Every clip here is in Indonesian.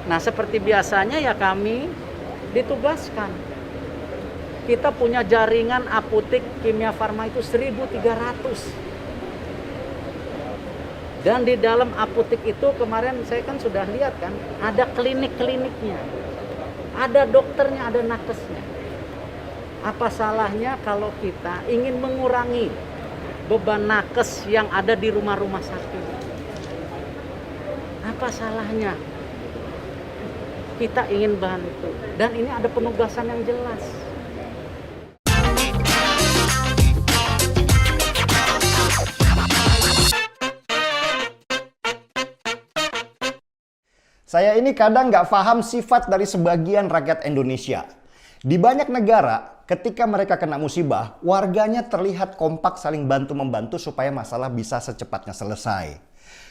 Nah, seperti biasanya ya kami ditugaskan. Kita punya jaringan apotek Kimia Farma itu 1.300. Dan di dalam apotek itu kemarin saya kan sudah lihat kan, ada klinik-kliniknya. Ada dokternya, ada nakesnya. Apa salahnya kalau kita ingin mengurangi beban nakes yang ada di rumah-rumah sakit? Apa salahnya? Kita ingin bantu. Dan ini ada penugasan yang jelas. Saya ini kadang nggak paham sifat dari sebagian rakyat Indonesia. Di banyak negara, ketika mereka kena musibah, warganya terlihat kompak saling bantu-membantu supaya masalah bisa secepatnya selesai.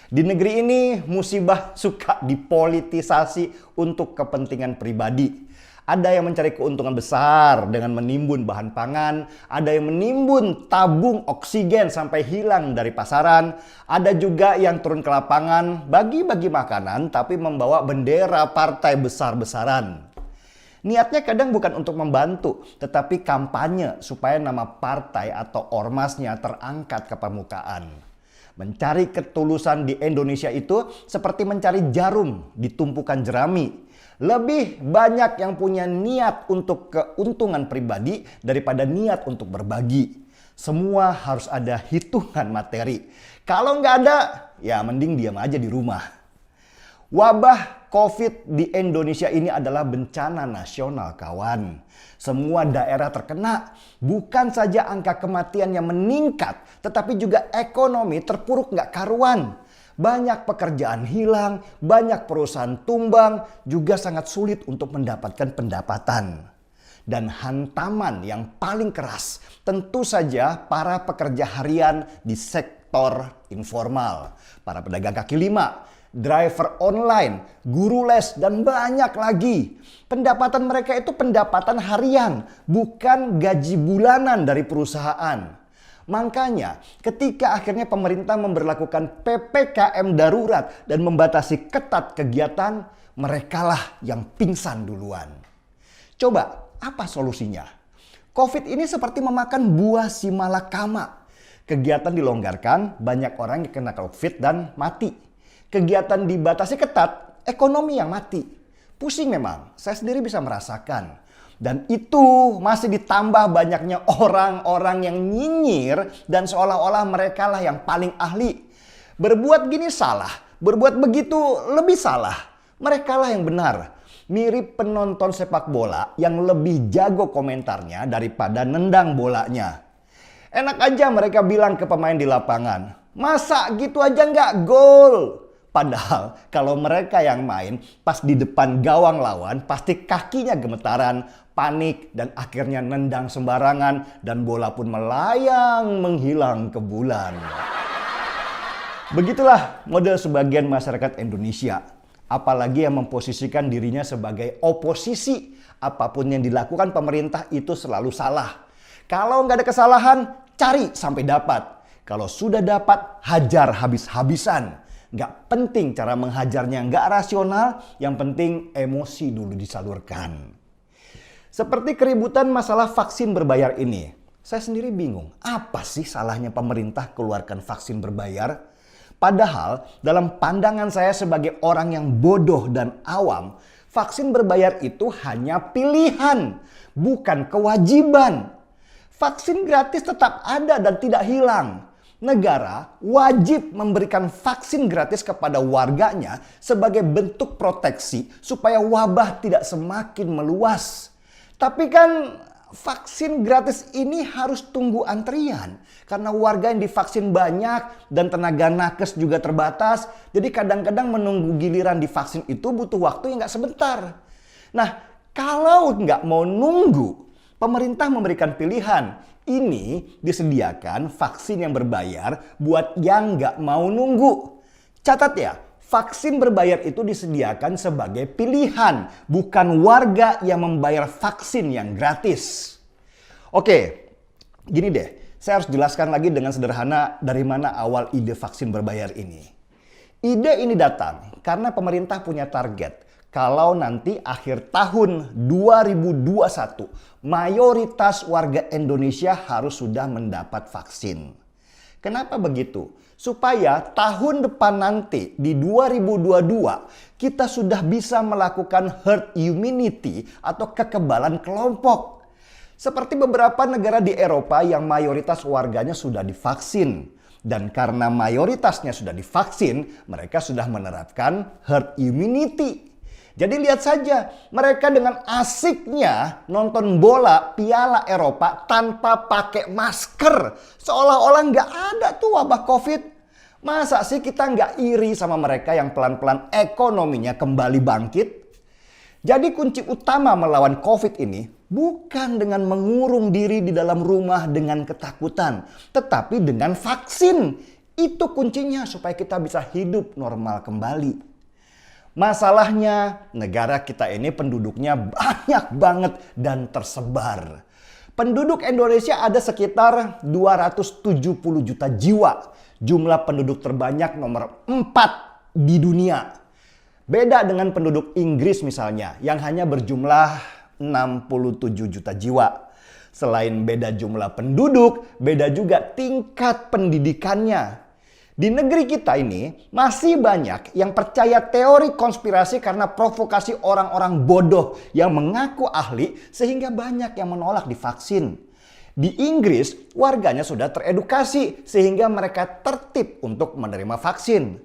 Di negeri ini, musibah suka dipolitisasi untuk kepentingan pribadi. Ada yang mencari keuntungan besar dengan menimbun bahan pangan, ada yang menimbun tabung oksigen sampai hilang dari pasaran, ada juga yang turun ke lapangan bagi-bagi makanan tapi membawa bendera partai besar-besaran. Niatnya kadang bukan untuk membantu, tetapi kampanye supaya nama partai atau ormasnya terangkat ke permukaan. Mencari ketulusan di Indonesia itu seperti mencari jarum di tumpukan jerami. Lebih banyak yang punya niat untuk keuntungan pribadi daripada niat untuk berbagi. Semua harus ada hitungan materi. Kalau nggak ada, ya mending diam aja di rumah. Wabah COVID di Indonesia ini adalah bencana nasional, kawan. Semua daerah terkena. Bukan saja angka kematian yang meningkat, tetapi juga ekonomi terpuruk nggak karuan. Banyak pekerjaan hilang, banyak perusahaan tumbang, juga sangat sulit untuk mendapatkan pendapatan. Dan hantaman yang paling keras tentu saja para pekerja harian di sektor informal. Para pedagang kaki lima, driver online, guru les, dan banyak lagi. Pendapatan mereka itu pendapatan harian, bukan gaji bulanan dari perusahaan. Makanya ketika akhirnya pemerintah memberlakukan PPKM darurat dan membatasi ketat kegiatan, merekalah yang pingsan duluan. Coba, apa solusinya? COVID ini seperti memakan buah si malakama. Kegiatan dilonggarkan, banyak orang yang kena COVID dan mati. Kegiatan dibatasi ketat, ekonomi yang mati. Pusing memang, saya sendiri bisa merasakan. Dan itu masih ditambah banyaknya orang-orang yang nyinyir dan seolah-olah mereka lah yang paling ahli. Berbuat gini salah, berbuat begitu lebih salah. Mereka lah yang benar. Mirip penonton sepak bola yang lebih jago komentarnya daripada nendang bolanya. Enak aja mereka bilang ke pemain di lapangan, masa gitu aja nggak gol? Padahal kalau mereka yang main pas di depan gawang lawan pasti kakinya gemetaran, panik, dan akhirnya nendang sembarangan dan bola pun melayang menghilang ke bulan. Begitulah model sebagian masyarakat Indonesia. Apalagi yang memposisikan dirinya sebagai oposisi. Apapun yang dilakukan pemerintah itu selalu salah. Kalau nggak ada kesalahan, cari sampai dapat. Kalau sudah dapat, hajar habis-habisan. Nggak penting cara menghajarnya, nggak rasional. Yang penting emosi dulu disalurkan. Seperti keributan masalah vaksin berbayar ini. Saya sendiri bingung, apa sih salahnya pemerintah keluarkan vaksin berbayar? Padahal dalam pandangan saya sebagai orang yang bodoh dan awam, vaksin berbayar itu hanya pilihan, bukan kewajiban. Vaksin gratis tetap ada dan tidak hilang. Negara wajib memberikan vaksin gratis kepada warganya sebagai bentuk proteksi supaya wabah tidak semakin meluas. Tapi kan vaksin gratis ini harus tunggu antrian karena warga yang divaksin banyak dan tenaga nakes juga terbatas. Jadi kadang-kadang menunggu giliran divaksin itu butuh waktu yang nggak sebentar. Nah, kalau nggak mau nunggu, pemerintah memberikan pilihan. Ini disediakan vaksin yang berbayar buat yang nggak mau nunggu. Catat ya, vaksin berbayar itu disediakan sebagai pilihan, bukan warga yang membayar vaksin yang gratis. Oke, gini deh, saya harus jelaskan lagi dengan sederhana dari mana awal ide vaksin berbayar ini. Ide ini datang karena pemerintah punya target. kalau nanti akhir tahun 2021 mayoritas warga Indonesia harus sudah mendapat vaksin. Kenapa begitu? Supaya tahun depan nanti di 2022 kita sudah bisa melakukan herd immunity atau kekebalan kelompok. Seperti beberapa negara di Eropa yang mayoritas warganya sudah divaksin. Dan karena mayoritasnya sudah divaksin, mereka sudah menerapkan herd immunity. Jadi lihat saja, mereka dengan asiknya nonton bola Piala Eropa tanpa pakai masker. Seolah-olah nggak ada tuh wabah COVID. Masa sih kita nggak iri sama mereka yang pelan-pelan ekonominya kembali bangkit? Jadi kunci utama melawan COVID ini bukan dengan mengurung diri di dalam rumah dengan ketakutan, tetapi dengan vaksin. Itu kuncinya supaya kita bisa hidup normal kembali. Masalahnya negara kita ini penduduknya banyak banget dan tersebar. Penduduk Indonesia ada sekitar 270 juta jiwa. Jumlah penduduk terbanyak nomor 4 di dunia. Beda dengan penduduk Inggris misalnya yang hanya berjumlah 67 juta jiwa. Selain beda jumlah penduduk, beda juga tingkat pendidikannya. Di negeri kita ini masih banyak yang percaya teori konspirasi karena provokasi orang-orang bodoh yang mengaku ahli sehingga banyak yang menolak divaksin. Di Inggris, warganya sudah teredukasi sehingga mereka tertib untuk menerima vaksin.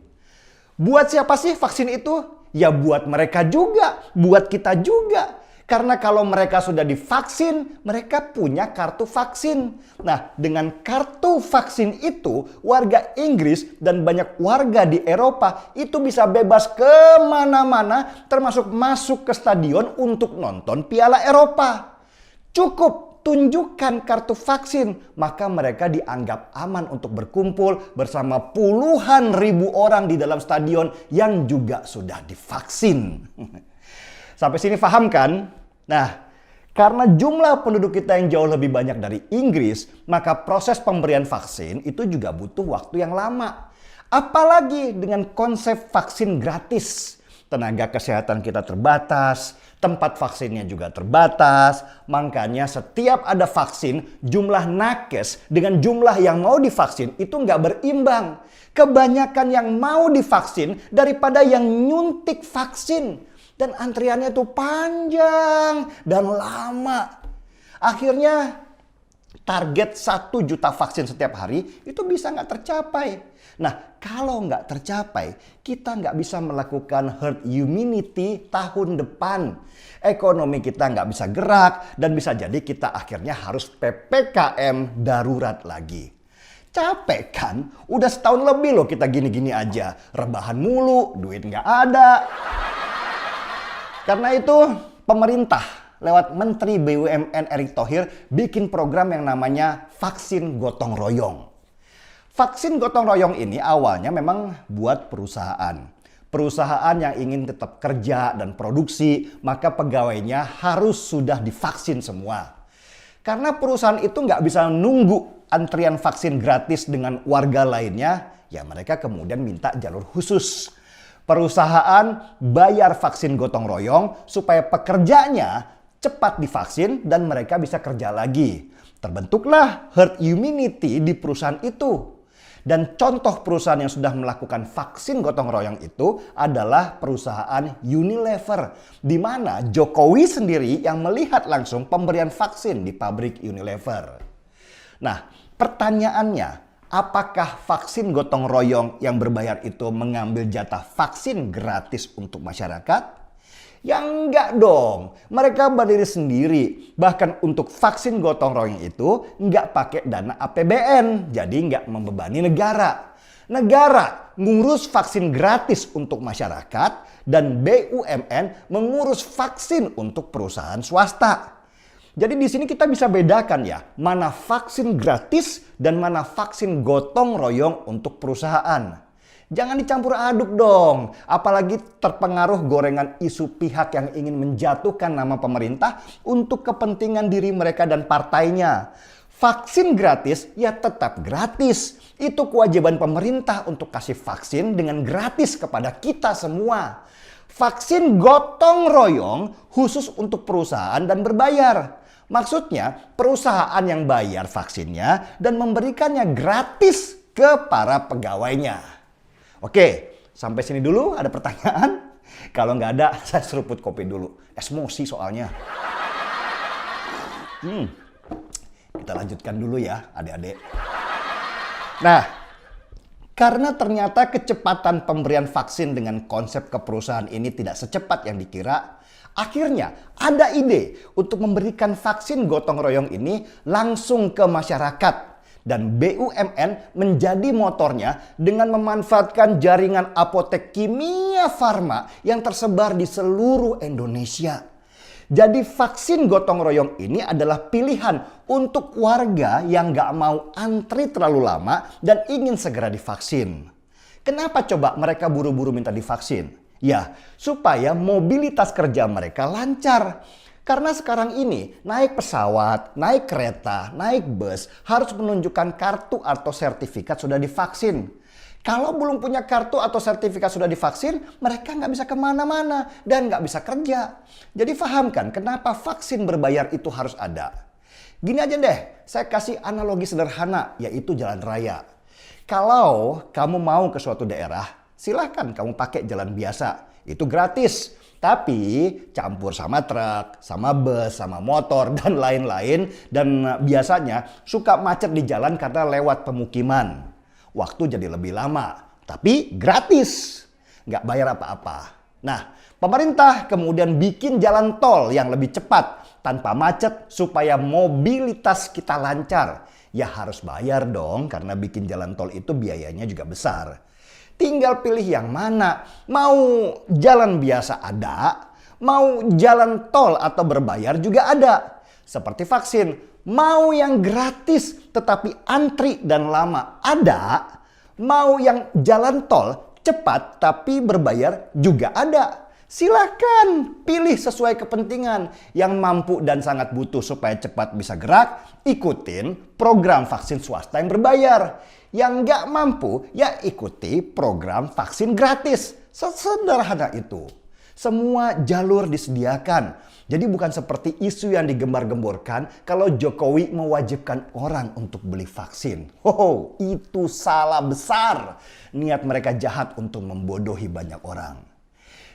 Buat siapa sih vaksin itu? Ya buat mereka juga, buat kita juga. Karena kalau mereka sudah divaksin, mereka punya kartu vaksin. Nah, dengan kartu vaksin itu, warga Inggris dan banyak warga di Eropa itu bisa bebas kemana-mana, termasuk masuk ke stadion untuk nonton Piala Eropa. Cukup tunjukkan kartu vaksin, maka mereka dianggap aman untuk berkumpul bersama puluhan ribu orang di dalam stadion yang juga sudah divaksin. Sampai sini paham kan? Nah, karena jumlah penduduk kita yang jauh lebih banyak dari Inggris, maka proses pemberian vaksin itu juga butuh waktu yang lama. Apalagi dengan konsep vaksin gratis. Tenaga kesehatan kita terbatas, tempat vaksinnya juga terbatas. Makanya setiap ada vaksin, jumlah nakes dengan jumlah yang mau divaksin itu nggak berimbang. Kebanyakan yang mau divaksin daripada yang nyuntik vaksin. Dan antriannya tuh panjang dan lama. Akhirnya target 1 juta vaksin setiap hari itu bisa nggak tercapai. Nah, kalau nggak tercapai, kita nggak bisa melakukan herd immunity tahun depan. Ekonomi kita nggak bisa gerak dan bisa jadi kita akhirnya harus PPKM darurat lagi. Capek kan? Udah setahun lebih loh kita gini-gini aja. Rebahan mulu, duit nggak ada. Karena itu pemerintah lewat Menteri BUMN Erick Thohir bikin program yang namanya vaksin gotong royong. Vaksin gotong royong ini awalnya memang buat perusahaan. Perusahaan yang ingin tetap kerja dan produksi, maka pegawainya harus sudah divaksin semua. Karena perusahaan itu nggak bisa nunggu antrian vaksin gratis dengan warga lainnya, ya mereka kemudian minta jalur khusus. Perusahaan bayar vaksin gotong royong supaya pekerjanya cepat divaksin dan mereka bisa kerja lagi. Terbentuklah herd immunity di perusahaan itu. Dan contoh perusahaan yang sudah melakukan vaksin gotong royong itu adalah perusahaan Unilever. Di mana Jokowi sendiri yang melihat langsung pemberian vaksin di pabrik Unilever. Nah, pertanyaannya, apakah vaksin gotong royong yang berbayar itu mengambil jatah vaksin gratis untuk masyarakat? Ya enggak dong, mereka berdiri sendiri. Bahkan untuk vaksin gotong royong itu enggak pakai dana APBN, jadi enggak membebani negara. Negara ngurus vaksin gratis untuk masyarakat dan BUMN mengurus vaksin untuk perusahaan swasta. Jadi di sini kita bisa bedakan ya, mana vaksin gratis dan mana vaksin gotong royong untuk perusahaan. Jangan dicampur aduk dong, apalagi terpengaruh gorengan isu pihak yang ingin menjatuhkan nama pemerintah untuk kepentingan diri mereka dan partainya. Vaksin gratis ya tetap gratis. Itu kewajiban pemerintah untuk kasih vaksin dengan gratis kepada kita semua. Vaksin gotong royong khusus untuk perusahaan dan berbayar. Maksudnya perusahaan yang bayar vaksinnya dan memberikannya gratis ke para pegawainya. Oke, sampai sini dulu ada pertanyaan? Kalau nggak ada, saya seruput kopi dulu. Emosi soalnya. Kita lanjutkan dulu ya adik-adik. Nah, karena ternyata kecepatan pemberian vaksin dengan konsep keperusahaan ini tidak secepat yang dikira, akhirnya ada ide untuk memberikan vaksin gotong royong ini langsung ke masyarakat. Dan BUMN menjadi motornya dengan memanfaatkan jaringan apotek kimia farma yang tersebar di seluruh Indonesia. Jadi vaksin gotong royong ini adalah pilihan untuk warga yang gak mau antri terlalu lama dan ingin segera divaksin. Kenapa coba mereka buru-buru minta divaksin? Ya, supaya mobilitas kerja mereka lancar. Karena sekarang ini naik pesawat, naik kereta, naik bus harus menunjukkan kartu atau sertifikat sudah divaksin. Kalau belum punya kartu atau sertifikat sudah divaksin, mereka nggak bisa kemana-mana dan nggak bisa kerja. Jadi pahamkan kenapa vaksin berbayar itu harus ada. Gini aja deh, saya kasih analogi sederhana yaitu jalan raya. Kalau kamu mau ke suatu daerah, silahkan kamu pakai jalan biasa, itu gratis. Tapi campur sama truk, sama bus, sama motor, dan lain-lain. Dan biasanya suka macet di jalan karena lewat pemukiman. Waktu jadi lebih lama, tapi gratis. Nggak bayar apa-apa. Nah, pemerintah kemudian bikin jalan tol yang lebih cepat tanpa macet supaya mobilitas kita lancar. Ya harus bayar dong karena bikin jalan tol itu biayanya juga besar. Tinggal pilih yang mana. Mau jalan biasa ada, mau jalan tol atau berbayar juga ada. Seperti vaksin, mau yang gratis tetapi antri dan lama ada, mau yang jalan tol cepat tapi berbayar juga ada. Silakan pilih sesuai kepentingan. Yang mampu dan sangat butuh supaya cepat bisa gerak, ikutin program vaksin swasta yang berbayar. Yang nggak mampu, ya ikuti program vaksin gratis. Sesederhana itu. Semua jalur disediakan. Jadi bukan seperti isu yang digembar-gemborkan kalau Jokowi mewajibkan orang untuk beli vaksin. Itu salah besar. Niat mereka jahat untuk membodohi banyak orang.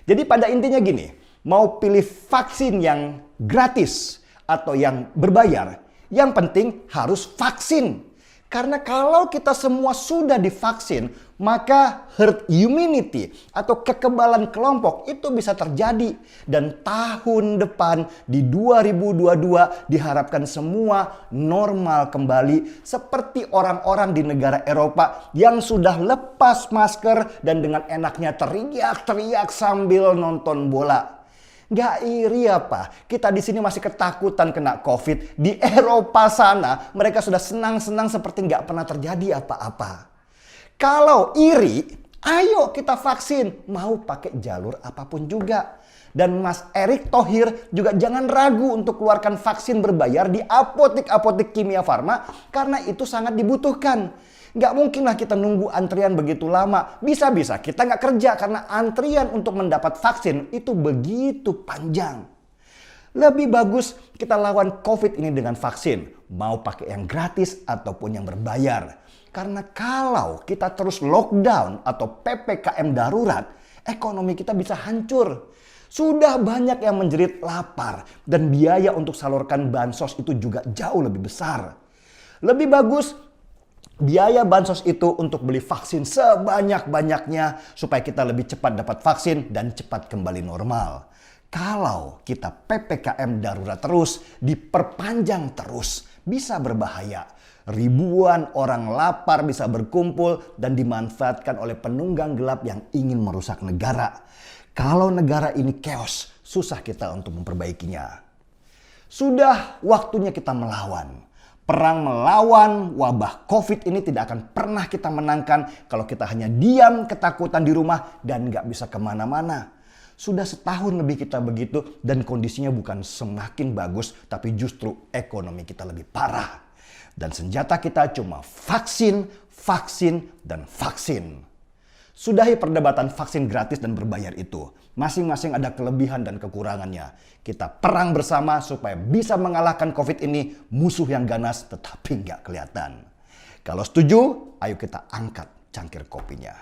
Jadi pada intinya gini, mau pilih vaksin yang gratis atau yang berbayar, yang penting harus vaksin. Karena kalau kita semua sudah divaksin, maka herd immunity atau kekebalan kelompok itu bisa terjadi. Dan tahun depan di 2022 diharapkan semua normal kembali seperti orang-orang di negara Eropa yang sudah lepas masker dan dengan enaknya teriak-teriak sambil nonton bola. Gak iri apa? Kita di sini masih ketakutan kena COVID. Di Eropa sana mereka sudah senang-senang seperti gak pernah terjadi apa-apa. Kalau iri, ayo kita vaksin. Mau pakai jalur apapun juga. Dan Mas Erick Thohir juga jangan ragu untuk keluarkan vaksin berbayar di apotek-apotek kimia farma karena itu sangat dibutuhkan. Gak mungkinlah kita nunggu antrian begitu lama. Bisa-bisa kita gak kerja karena antrian untuk mendapat vaksin itu begitu panjang. Lebih bagus kita lawan COVID ini dengan vaksin. Mau pakai yang gratis ataupun yang berbayar. Karena kalau kita terus lockdown atau PPKM darurat, ekonomi kita bisa hancur. Sudah banyak yang menjerit lapar dan biaya untuk salurkan bansos itu juga jauh lebih besar. Lebih bagus biaya bansos itu untuk beli vaksin sebanyak-banyaknya supaya kita lebih cepat dapat vaksin dan cepat kembali normal. Kalau kita PPKM darurat terus, diperpanjang terus, bisa berbahaya. Ribuan orang lapar bisa berkumpul dan dimanfaatkan oleh penunggang gelap yang ingin merusak negara. Kalau negara ini chaos, susah kita untuk memperbaikinya. Sudah waktunya kita melawan. Perang melawan wabah COVID ini tidak akan pernah kita menangkan kalau kita hanya diam ketakutan di rumah dan nggak bisa kemana-mana. Sudah setahun lebih kita begitu dan kondisinya bukan semakin bagus tapi justru ekonomi kita lebih parah. Dan senjata kita cuma vaksin, vaksin, dan vaksin. Sudahi perdebatan vaksin gratis dan berbayar itu. Masing-masing ada kelebihan dan kekurangannya. Kita perang bersama supaya bisa mengalahkan COVID ini, musuh yang ganas tetapi nggak kelihatan. Kalau setuju, ayo kita angkat cangkir kopinya.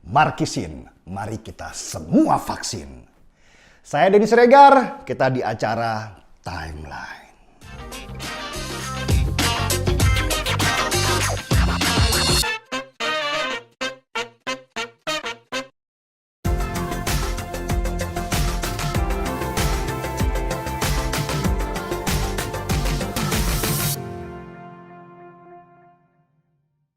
Markisin, mari kita semua vaksin. Saya Denny Siregar, kita di acara Timeline.